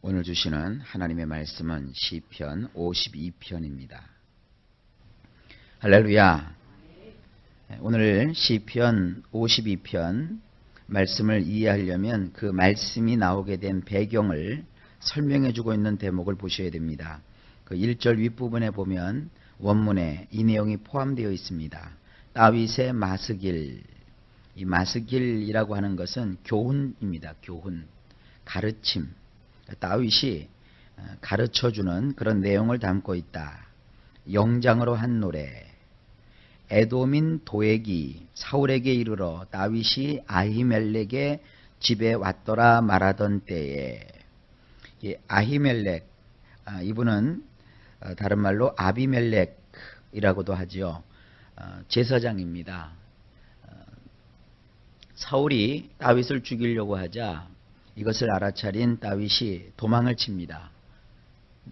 오늘 주시는 하나님의 말씀은 시편 52편입니다. 할렐루야. 오늘 시편 52편 말씀을 이해하려면 그 말씀이 나오게 된 배경을 설명해 주고 있는 대목을 보셔야 됩니다. 그 1절 윗부분에 보면 원문에 이 내용이 포함되어 있습니다. 다윗의 마스길. 이 마스길이라고 하는 것은 교훈입니다. 교훈, 가르침. 다윗이 가르쳐주는 그런 내용을 담고 있다. 영장으로 한 노래. 에돔인 도액이 사울에게 이르러 다윗이 아히멜렉의 집에 왔더라 말하던 때에, 이 아히멜렉, 이분은 다른 말로 아비멜렉이라고도 하지요. 제사장입니다. 사울이 다윗을 죽이려고 하자 이것을 알아차린 다윗이 도망을 칩니다.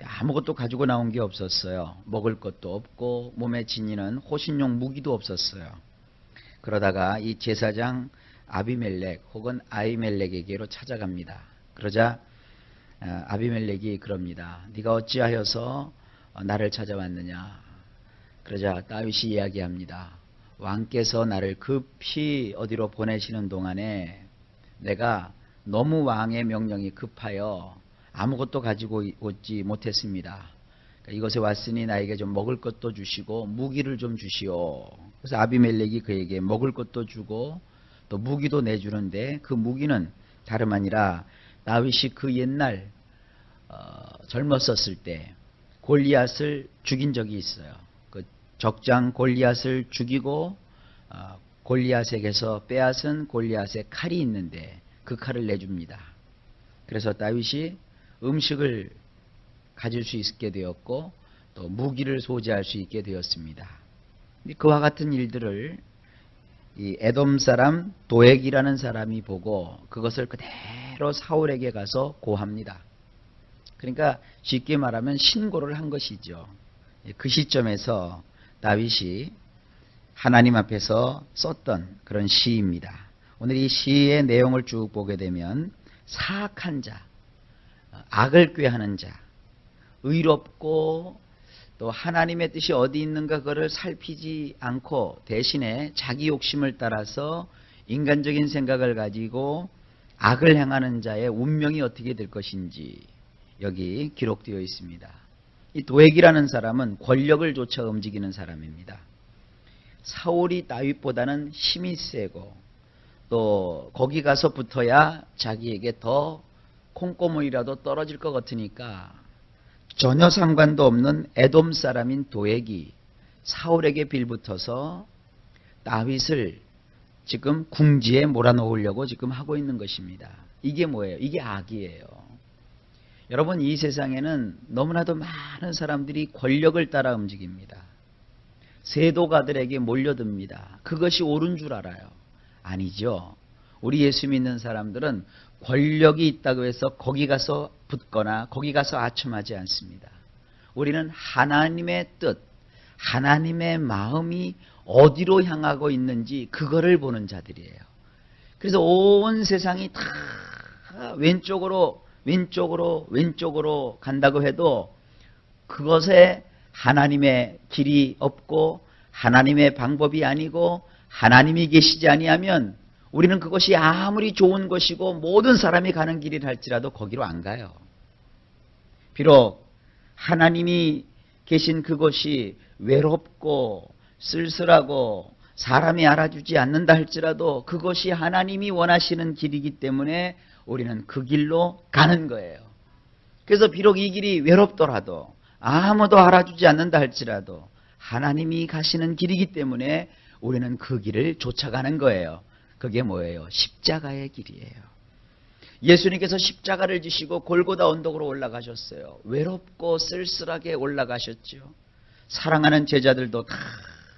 아무것도 가지고 나온 게 없었어요. 먹을 것도 없고 몸에 지니는 호신용 무기도 없었어요. 그러다가 이 제사장 아비멜렉 혹은 아히멜렉에게로 찾아갑니다. 그러자 아비멜렉이 그럽니다. 네가 어찌하여서 나를 찾아왔느냐. 그러자 다윗이 이야기합니다. 왕께서 나를 급히 어디로 보내시는 동안에 내가 너무 왕의 명령이 급하여 아무것도 가지고 오지 못했습니다. 이것에 왔으니 나에게 좀 먹을 것도 주시고 무기를 좀 주시오. 그래서 아비멜렉이 그에게 먹을 것도 주고 또 무기도 내주는데 그 무기는 다름 아니라 다윗이 그 옛날 젊었었을 때 골리앗을 죽인 적이 있어요. 그 적장 골리앗을 죽이고 골리앗에게서 빼앗은 골리앗의 칼이 있는데 그 칼을 내줍니다. 그래서 다윗이 음식을 가질 수 있게 되었고 또 무기를 소지할 수 있게 되었습니다. 그와 같은 일들을 이 에돔 사람 도액이라는 사람이 보고 그것을 그대로 사울에게 가서 고합니다. 그러니까 쉽게 말하면 신고를 한 것이죠. 그 시점에서 다윗이 하나님 앞에서 썼던 그런 시입니다. 오늘 이 시의 내용을 쭉 보게 되면 사악한 자, 악을 꾀하는 자, 의롭고 또 하나님의 뜻이 어디 있는가 그거를 살피지 않고 대신에 자기 욕심을 따라서 인간적인 생각을 가지고 악을 행하는 자의 운명이 어떻게 될 것인지 여기 기록되어 있습니다. 이 도액이라는 사람은 권력을 쫓아 움직이는 사람입니다. 사울이 다윗보다는 힘이 세고 또 거기 가서 붙어야 자기에게 더 콩고물이라도 떨어질 것 같으니까 전혀 상관도 없는 에돔 사람인 도액이 사울에게 빌붙어서 다윗을 지금 궁지에 몰아넣으려고 지금 하고 있는 것입니다. 이게 뭐예요? 이게 악이에요. 여러분, 이 세상에는 너무나도 많은 사람들이 권력을 따라 움직입니다. 세도가들에게 몰려듭니다. 그것이 옳은 줄 알아요. 아니죠. 우리 예수 믿는 사람들은 권력이 있다고 해서 거기 가서 붙거나 거기 가서 아첨하지 않습니다. 우리는 하나님의 뜻, 하나님의 마음이 어디로 향하고 있는지 그거를 보는 자들이에요. 그래서 온 세상이 다 왼쪽으로 간다고 해도 그것에 하나님의 길이 없고 하나님의 방법이 아니고 하나님이 계시지 아니하면 우리는 그것이 아무리 좋은 것이고 모든 사람이 가는 길이라 할지라도 거기로 안 가요. 비록 하나님이 계신 그곳이 외롭고 쓸쓸하고 사람이 알아주지 않는다 할지라도 그것이 하나님이 원하시는 길이기 때문에 우리는 그 길로 가는 거예요. 그래서 비록 이 길이 외롭더라도 아무도 알아주지 않는다 할지라도 하나님이 가시는 길이기 때문에 우리는 그 길을 쫓아가는 거예요. 그게 뭐예요? 십자가의 길이에요. 예수님께서 십자가를 지시고 골고다 언덕으로 올라가셨어요. 외롭고 쓸쓸하게 올라가셨죠. 사랑하는 제자들도 다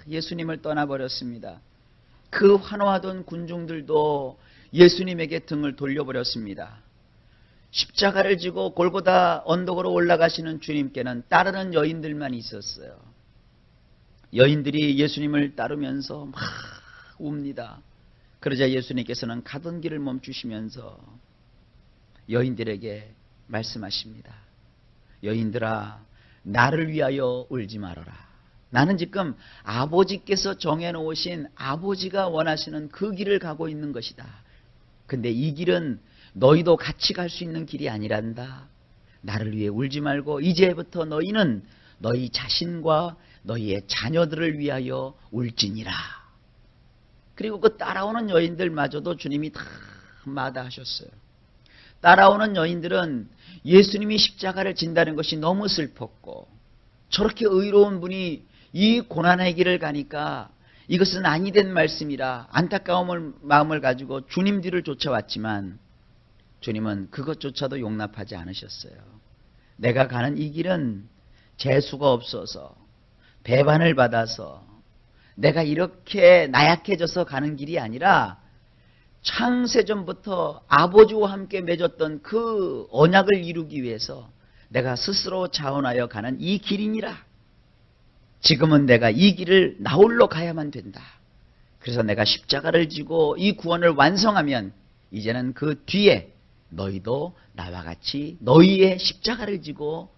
예수님을 떠나버렸습니다. 그 환호하던 군중들도 예수님에게 등을 돌려버렸습니다. 십자가를 지고 골고다 언덕으로 올라가시는 주님께는 따르는 여인들만 있었어요. 여인들이 예수님을 따르면서 막 웁니다. 그러자 예수님께서는 가던 길을 멈추시면서 여인들에게 말씀하십니다. 여인들아, 나를 위하여 울지 말아라. 나는 지금 아버지께서 정해놓으신, 아버지가 원하시는 그 길을 가고 있는 것이다. 근데 이 길은 너희도 같이 갈 수 있는 길이 아니란다. 나를 위해 울지 말고 이제부터 너희는 너희 자신과 너희의 자녀들을 위하여 울지니라. 그리고 그 따라오는 여인들마저도 주님이 다 마다하셨어요. 따라오는 여인들은 예수님이 십자가를 진다는 것이 너무 슬펐고, 저렇게 의로운 분이 이 고난의 길을 가니까 이것은 아니 된 말씀이라 안타까운 마음을 가지고 주님 뒤를 쫓아왔지만, 주님은 그것조차도 용납하지 않으셨어요. 내가 가는 이 길은 재수가 없어서, 배반을 받아서, 내가 이렇게 나약해져서 가는 길이 아니라 창세전부터 아버지와 함께 맺었던 그 언약을 이루기 위해서 내가 스스로 자원하여 가는 이 길이니라. 지금은 내가 이 길을 나홀로 가야만 된다. 그래서 내가 십자가를 지고 이 구원을 완성하면 이제는 그 뒤에 너희도 나와 같이 너희의 십자가를 지고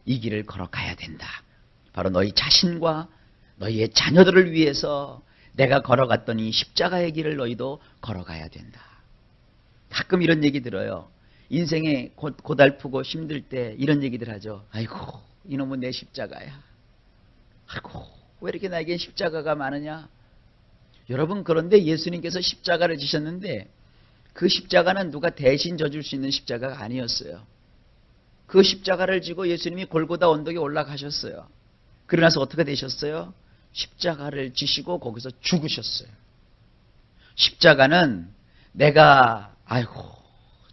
이 길을 걸어가야 된다. 바로 너희 자신과 너희의 자녀들을 위해서 내가 걸어갔던 이 십자가의 길을 너희도 걸어가야 된다. 가끔 이런 얘기 들어요. 인생에 고달프고 힘들 때 이런 얘기들 하죠. 아이고, 이놈은 내 십자가야. 아이고, 왜 이렇게 나에게 십자가가 많으냐. 여러분, 그런데 예수님께서 십자가를 지셨는데 그 십자가는 누가 대신 져줄 수 있는 십자가가 아니었어요. 그 십자가를 지고 예수님이 골고다 언덕에 올라가셨어요. 그러나서 어떻게 되셨어요? 십자가를 지시고 거기서 죽으셨어요. 십자가는 내가 아이고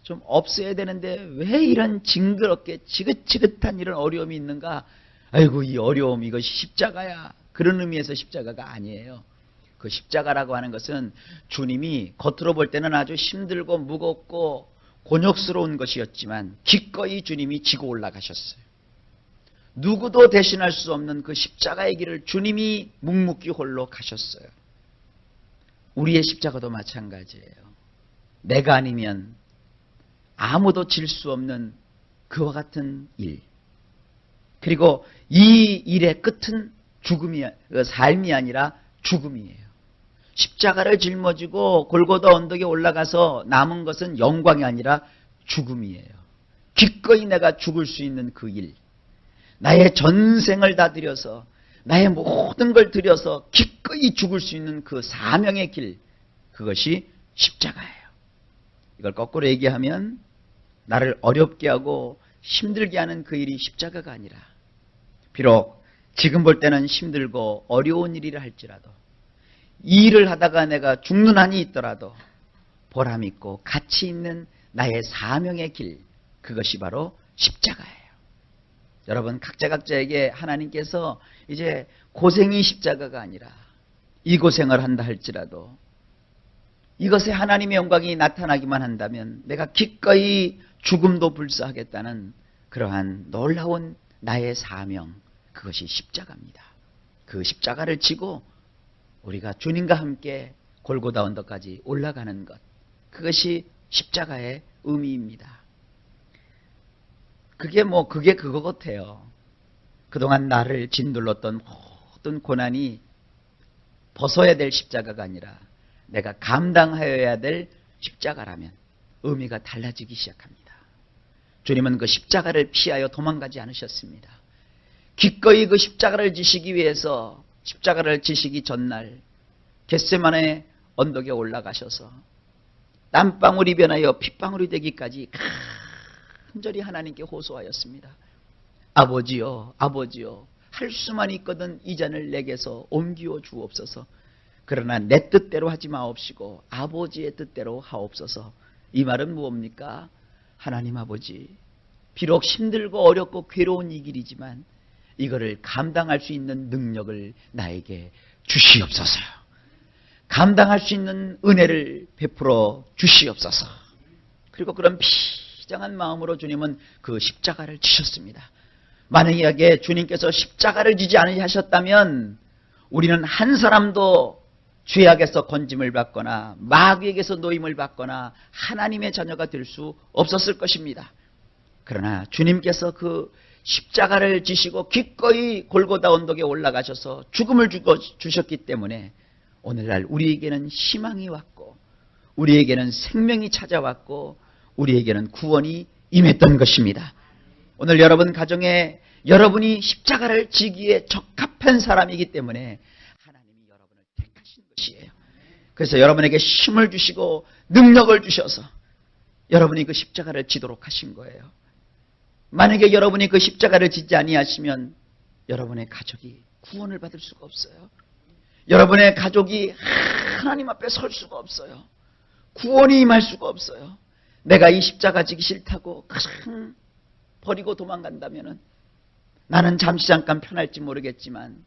좀 없어야 되는데 왜 이런 징그럽게 지긋지긋한 이런 어려움이 있는가. 아이고 이 어려움 이것이 십자가야. 그런 의미에서 십자가가 아니에요. 그 십자가라고 하는 것은 주님이 겉으로 볼 때는 아주 힘들고 무겁고 곤욕스러운 것이었지만 기꺼이 주님이 지고 올라가셨어요. 누구도 대신할 수 없는 그 십자가의 길을 주님이 묵묵히 홀로 가셨어요. 우리의 십자가도 마찬가지예요. 내가 아니면 아무도 질 수 없는 그와 같은 일. 그리고 이 일의 끝은 삶이 아니라 죽음이에요. 십자가를 짊어지고 골고다 언덕에 올라가서 남은 것은 영광이 아니라 죽음이에요. 기꺼이 내가 죽을 수 있는 그 일. 나의 전생을 다 들여서 나의 모든 걸 들여서 기꺼이 죽을 수 있는 그 사명의 길, 그것이 십자가예요. 이걸 거꾸로 얘기하면 나를 어렵게 하고 힘들게 하는 그 일이 십자가가 아니라, 비록 지금 볼 때는 힘들고 어려운 일이라 할지라도 이 일을 하다가 내가 죽는 한이 있더라도 보람 있고 가치 있는 나의 사명의 길, 그것이 바로 십자가예요. 여러분, 각자에게 하나님께서 이제 고생이 십자가가 아니라 이 고생을 한다 할지라도 이것에 하나님의 영광이 나타나기만 한다면 내가 기꺼이 죽음도 불사하겠다는 그러한 놀라운 나의 사명, 그것이 십자가입니다. 그 십자가를 지고 우리가 주님과 함께 골고다 언덕까지 올라가는 것, 그것이 십자가의 의미입니다. 그게 그거 같아요. 그동안 나를 짓눌렀던 모든 고난이 벗어야 될 십자가가 아니라 내가 감당하여야 될 십자가라면 의미가 달라지기 시작합니다. 주님은 그 십자가를 피하여 도망가지 않으셨습니다. 기꺼이 그 십자가를 지시기 위해서 십자가를 지시기 전날 겟세마네 언덕에 올라가셔서 땀방울이 변하여 핏방울이 되기까지 간절히 하나님께 호소하였습니다. 아버지여, 아버지여, 할 수만 있거든 이 잔을 내게서 옮기어 주옵소서. 그러나 내 뜻대로 하지 마옵시고 아버지의 뜻대로 하옵소서. 이 말은 무엇입니까? 하나님 아버지, 비록 힘들고 어렵고 괴로운 이 길이지만 이거를 감당할 수 있는 능력을 나에게 주시옵소서. 감당할 수 있는 은혜를 베풀어 주시옵소서. 그리고 그런 비장한 마음으로 주님은 그 십자가를 지셨습니다. 만약에 주님께서 십자가를 지지 않으셨다면 우리는 한 사람도 죄악에서 건짐을 받거나 마귀에게서 노임을 받거나 하나님의 자녀가 될 수 없었을 것입니다. 그러나 주님께서 그 십자가를 지시고 기꺼이 골고다 언덕에 올라가셔서 죽음을 주셨기 때문에 오늘날 우리에게는 희망이 왔고 우리에게는 생명이 찾아왔고 우리에게는 구원이 임했던 것입니다. 오늘 여러분 가정에 여러분이 십자가를 지기에 적합한 사람이기 때문에 하나님이 여러분을 택하신 것이에요. 그래서 여러분에게 힘을 주시고 능력을 주셔서 여러분이 그 십자가를 지도록 하신 거예요. 만약에 여러분이 그 십자가를 지지 아니하시면 여러분의 가족이 구원을 받을 수가 없어요. 여러분의 가족이 하나님 앞에 설 수가 없어요. 구원이 임할 수가 없어요. 내가 이 십자가 지기 싫다고 버리고 도망간다면 나는 잠시 잠깐 편할지 모르겠지만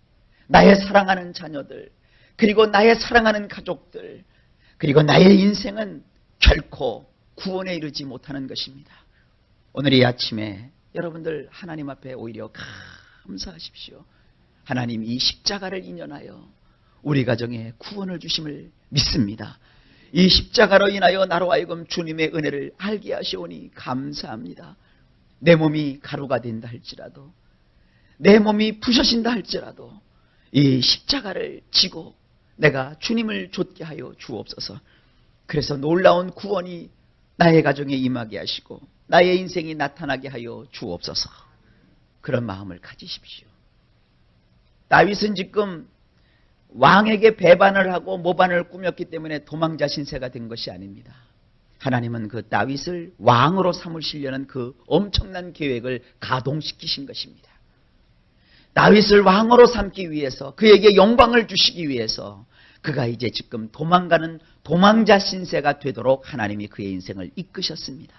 나의 사랑하는 자녀들 그리고 나의 사랑하는 가족들 그리고 나의 인생은 결코 구원에 이르지 못하는 것입니다. 오늘 이 아침에 여러분들 하나님 앞에 오히려 감사하십시오. 하나님 이 십자가를 인연하여 우리 가정에 구원을 주심을 믿습니다. 이 십자가로 인하여 나로 하여금 주님의 은혜를 알게 하시오니 감사합니다. 내 몸이 가루가 된다 할지라도 내 몸이 부셔진다 할지라도 이 십자가를 지고 내가 주님을 좇게 하여 주옵소서. 그래서 놀라운 구원이 나의 가정에 임하게 하시고 나의 인생이 나타나게 하여 주옵소서. 그런 마음을 가지십시오. 다윗은 지금 왕에게 배반을 하고 모반을 꾸몄기 때문에 도망자 신세가 된 것이 아닙니다. 하나님은 그 다윗을 왕으로 삼으시려는 그 엄청난 계획을 가동시키신 것입니다. 다윗을 왕으로 삼기 위해서 그에게 영광을 주시기 위해서 그가 이제 지금 도망가는 도망자 신세가 되도록 하나님이 그의 인생을 이끄셨습니다.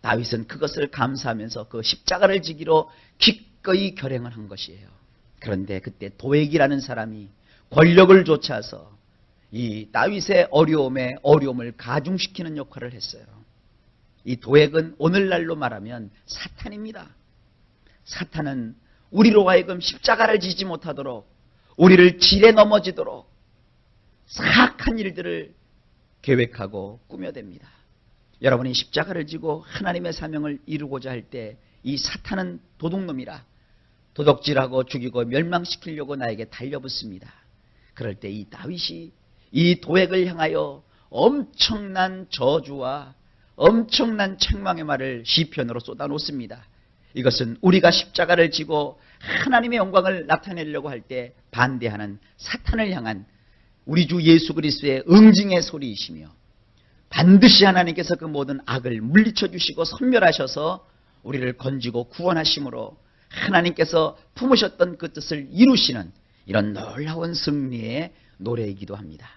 다윗은 그것을 감사하면서 그 십자가를 지기로 기꺼이 결행을 한 것이에요. 그런데 그때 도액이라는 사람이 권력을 좇아서 이 다윗의 어려움에 어려움을 가중시키는 역할을 했어요. 이 도액은 오늘날로 말하면 사탄입니다. 사탄은 우리로 하여금 십자가를 지지 못하도록 우리를 지레 넘어지도록 사악한 일들을 계획하고 꾸며댑니다. 여러분이 십자가를 지고 하나님의 사명을 이루고자 할 때 이 사탄은 도둑놈이라 도둑질하고 죽이고 멸망시키려고 나에게 달려붙습니다. 그럴 때 이 다윗이 이 도액을 향하여 엄청난 저주와 엄청난 책망의 말을 시편으로 쏟아놓습니다. 이것은 우리가 십자가를 지고 하나님의 영광을 나타내려고 할 때 반대하는 사탄을 향한 우리 주 예수 그리스도의 응징의 소리이시며 반드시 하나님께서 그 모든 악을 물리쳐 주시고 선멸하셔서 우리를 건지고 구원하심으로 하나님께서 품으셨던 그 뜻을 이루시는 이런 놀라운 승리의 노래이기도 합니다.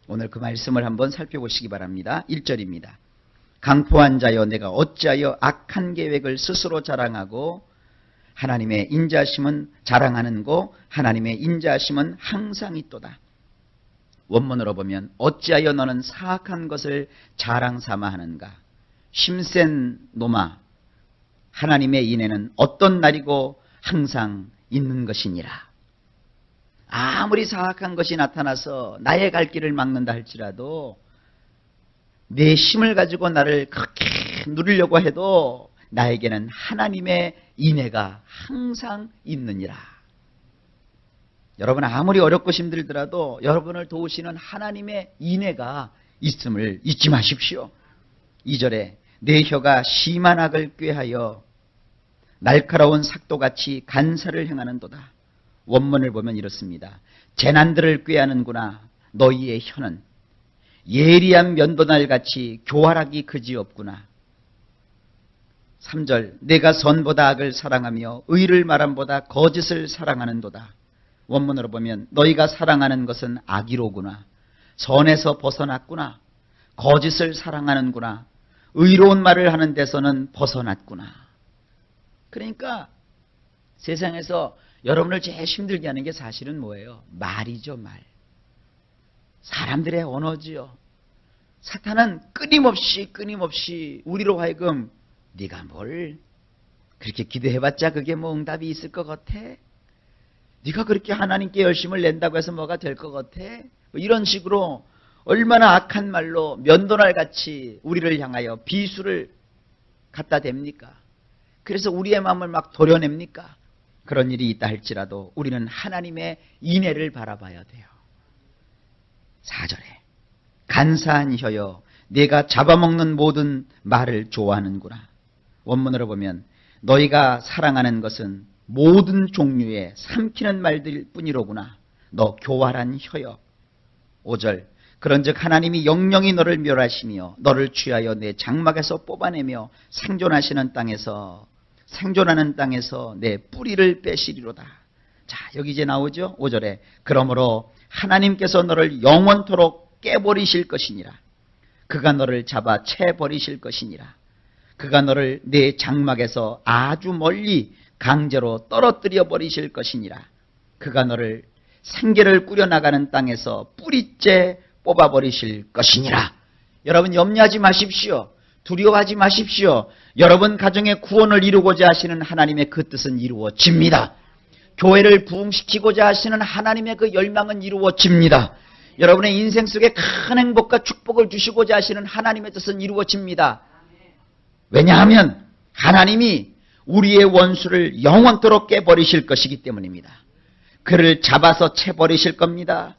오늘 그 말씀을 한번 살펴보시기 바랍니다. 1절입니다. 강포한 자여 내가 어찌하여 악한 계획을 스스로 자랑하고 하나님의 인자하심은 자랑하는고 하나님의 인자하심은 항상 있도다. 원문으로 보면 어찌하여 너는 사악한 것을 자랑삼아 하는가. 힘센 놈아 하나님의 인애는 어떤 날이고 항상 있는 것이니라. 아무리 사악한 것이 나타나서 나의 갈 길을 막는다 할지라도 내 힘을 가지고 나를 그렇게 누리려고 해도 나에게는 하나님의 인애가 항상 있느니라. 여러분 아무리 어렵고 힘들더라도 여러분을 도우시는 하나님의 인애가 있음을 잊지 마십시오. 2절에 내 혀가 심한 악을 꾀하여 날카로운 삭도같이 간사를 행하는도다. 원문을 보면 이렇습니다. 재난들을 꾀하는구나. 너희의 혀는 예리한 면도날같이 교활하기 그지없구나. 3절 내가 선보다 악을 사랑하며 의를 말함보다 거짓을 사랑하는도다. 원문으로 보면 너희가 사랑하는 것은 악이로구나. 선에서 벗어났구나. 거짓을 사랑하는구나. 의로운 말을 하는 데서는 벗어났구나. 그러니까 세상에서 여러분을 제일 힘들게 하는 게 사실은 뭐예요? 말이죠, 말. 사람들의 언어지요. 사탄은 끊임없이 우리로 하여금 네가 뭘 그렇게 기도해봤자 그게 뭐 응답이 있을 것 같아? 네가 그렇게 하나님께 열심을 낸다고 해서 뭐가 될 것 같아? 뭐 이런 식으로 얼마나 악한 말로 면도날같이 우리를 향하여 비수를 갖다 댑니까? 그래서 우리의 마음을 막 도려냅니까? 그런 일이 있다 할지라도 우리는 하나님의 인애를 바라봐야 돼요. 4절에 간사한 혀여 내가 잡아먹는 모든 말을 좋아하는구나. 원문으로 보면 너희가 사랑하는 것은 모든 종류의 삼키는 말들 뿐이로구나. 너 교활한 혀여. 5절 그런즉 하나님이 영영이 너를 멸하시며 너를 취하여 내 장막에서 뽑아내며 생존하는 땅에서 내 뿌리를 빼시리로다. 자, 여기 이제 나오죠. 5절에 그러므로 하나님께서 너를 영원토록 깨버리실 것이니라. 그가 너를 잡아 채버리실 것이니라. 그가 너를 내 장막에서 아주 멀리 강제로 떨어뜨려 버리실 것이니라. 그가 너를 생계를 꾸려나가는 땅에서 뿌리째 뽑아버리실 것이니라. 여러분 염려하지 마십시오. 두려워하지 마십시오. 여러분 가정의 구원을 이루고자 하시는 하나님의 그 뜻은 이루어집니다. 교회를 부흥시키고자 하시는 하나님의 그 열망은 이루어집니다. 여러분의 인생 속에 큰 행복과 축복을 주시고자 하시는 하나님의 뜻은 이루어집니다. 왜냐하면 하나님이 우리의 원수를 영원토록 깨버리실 것이기 때문입니다. 그를 잡아서 채버리실 겁니다.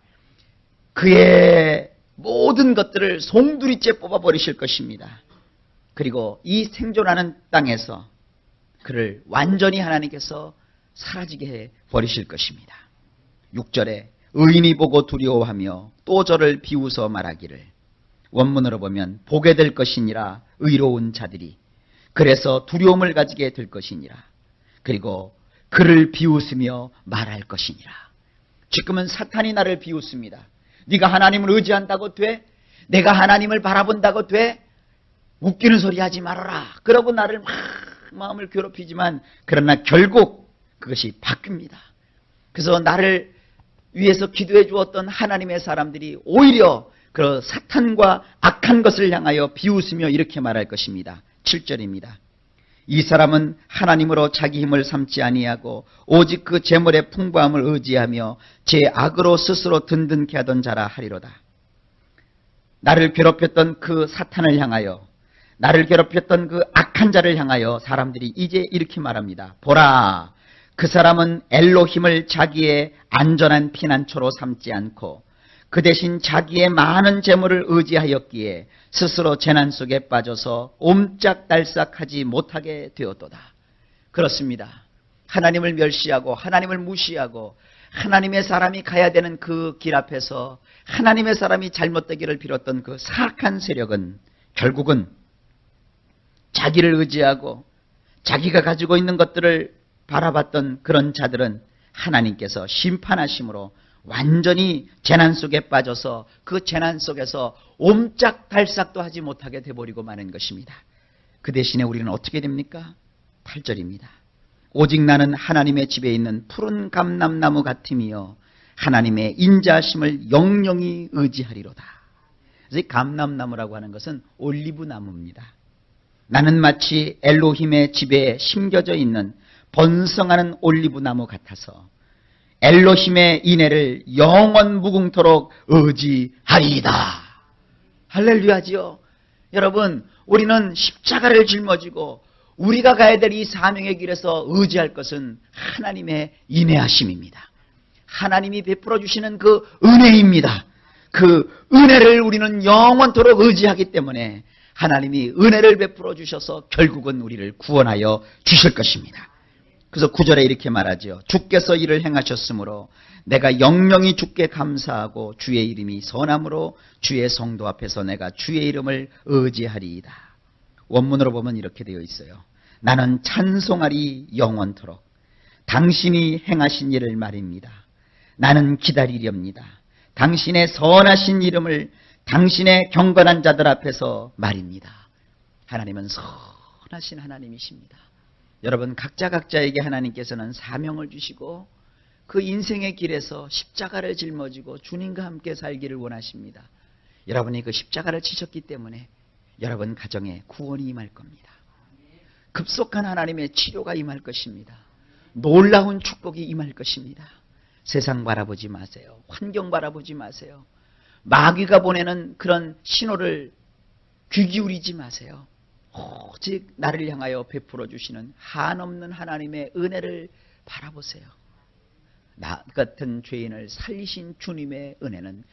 그의 모든 것들을 송두리째 뽑아버리실 것입니다. 그리고 이 생존하는 땅에서 그를 완전히 하나님께서 사라지게 해버리실 것입니다. 6절에 의인이 보고 두려워하며 또 저를 비웃어 말하기를 원문으로 보면 보게 될 것이니라 의로운 자들이 그래서 두려움을 가지게 될 것이니라. 그리고 그를 비웃으며 말할 것이니라. 지금은 사탄이 나를 비웃습니다. 네가 하나님을 의지한다고 돼? 내가 하나님을 바라본다고 돼? 웃기는 소리 하지 말아라. 그러고 나를 막 마음을 괴롭히지만 그러나 결국 그것이 바뀝니다. 그래서 나를 위해서 기도해 주었던 하나님의 사람들이 오히려 그 사탄과 악한 것을 향하여 비웃으며 이렇게 말할 것입니다. 7절입니다. 이 사람은 하나님으로 자기 힘을 삼지 아니하고 오직 그 재물의 풍부함을 의지하며 제 악으로 스스로 든든케 하던 자라 하리로다. 나를 괴롭혔던 그 사탄을 향하여 나를 괴롭혔던 그 악한 자를 향하여 사람들이 이제 이렇게 말합니다. 보라, 그 사람은 엘로힘을 자기의 안전한 피난처로 삼지 않고 그 대신 자기의 많은 재물을 의지하였기에 스스로 재난 속에 빠져서 옴짝달싹하지 못하게 되었도다. 그렇습니다. 하나님을 멸시하고 하나님을 무시하고 하나님의 사람이 가야 되는 그 길 앞에서 하나님의 사람이 잘못되기를 빌었던 그 사악한 세력은 결국은 자기를 의지하고 자기가 가지고 있는 것들을 바라봤던 그런 자들은 하나님께서 심판하심으로 완전히 재난 속에 빠져서 그 재난 속에서 옴짝달싹도 하지 못하게 돼버리고 마는 것입니다. 그 대신에 우리는 어떻게 됩니까? 8절입니다. 오직 나는 하나님의 집에 있는 푸른 감람나무 같으며 하나님의 인자하심을 영영히 의지하리로다. 그래서 감람나무라고 하는 것은 올리브나무입니다. 나는 마치 엘로힘의 집에 심겨져 있는 번성하는 올리브나무 같아서 엘로힘의 인애를 영원 무궁토록 의지하리이다. 할렐루야지요. 여러분, 우리는 십자가를 짊어지고 우리가 가야 될 이 사명의 길에서 의지할 것은 하나님의 인애하심입니다. 하나님이 베풀어 주시는 그 은혜입니다. 그 은혜를 우리는 영원토록 의지하기 때문에 하나님이 은혜를 베풀어 주셔서 결국은 우리를 구원하여 주실 것입니다. 그래서 9절에 이렇게 말하죠. 주께서 이를 행하셨으므로 내가 영영히 주께 감사하고 주의 이름이 선함으로 주의 성도 앞에서 내가 주의 이름을 의지하리이다. 원문으로 보면 이렇게 되어 있어요. 나는 찬송하리 영원토록 당신이 행하신 일을 말입니다. 나는 기다리렵니다. 당신의 선하신 이름을 당신의 경건한 자들 앞에서 말입니다. 하나님은 선하신 하나님이십니다. 여러분 각자에게 하나님께서는 사명을 주시고 그 인생의 길에서 십자가를 짊어지고 주님과 함께 살기를 원하십니다. 여러분이 그 십자가를 치셨기 때문에 여러분 가정에 구원이 임할 겁니다. 급속한 하나님의 치료가 임할 것입니다. 놀라운 축복이 임할 것입니다. 세상 바라보지 마세요. 환경 바라보지 마세요. 마귀가 보내는 그런 신호를 귀 기울이지 마세요. 오직 나를 향하여 베풀어 주시는 한없는 하나님의 은혜를 바라보세요. 나 같은 죄인을 살리신 주님의 은혜는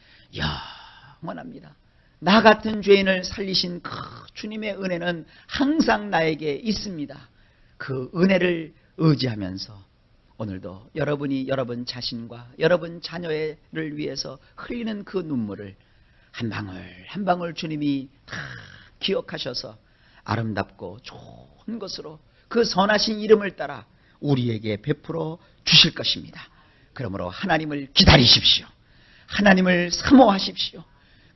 영원합니다. 나 같은 죄인을 살리신 그 주님의 은혜는 항상 나에게 있습니다. 그 은혜를 의지하면서 오늘도 여러분이 여러분 자신과 여러분 자녀를 위해서 흘리는 그 눈물을 한 방울 한 방울 주님이 다 기억하셔서 아름답고 좋은 것으로 그 선하신 이름을 따라 우리에게 베풀어 주실 것입니다. 그러므로 하나님을 기다리십시오. 하나님을 사모하십시오.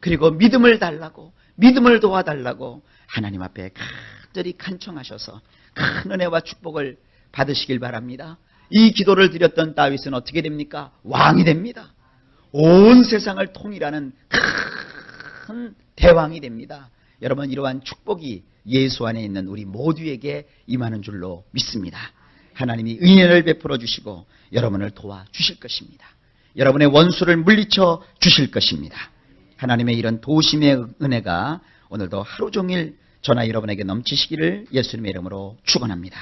그리고 믿음을 달라고, 믿음을 도와달라고 하나님 앞에 간절히 간청하셔서 큰 은혜와 축복을 받으시길 바랍니다. 이 기도를 드렸던 다윗은 어떻게 됩니까? 왕이 됩니다. 온 세상을 통일하는 큰 대왕이 됩니다. 여러분, 이러한 축복이 예수 안에 있는 우리 모두에게 임하는 줄로 믿습니다. 하나님이 은혜를 베풀어 주시고 여러분을 도와주실 것입니다. 여러분의 원수를 물리쳐 주실 것입니다. 하나님의 이런 도심의 은혜가 오늘도 하루 종일 저나 여러분에게 넘치시기를 예수님의 이름으로 축원합니다.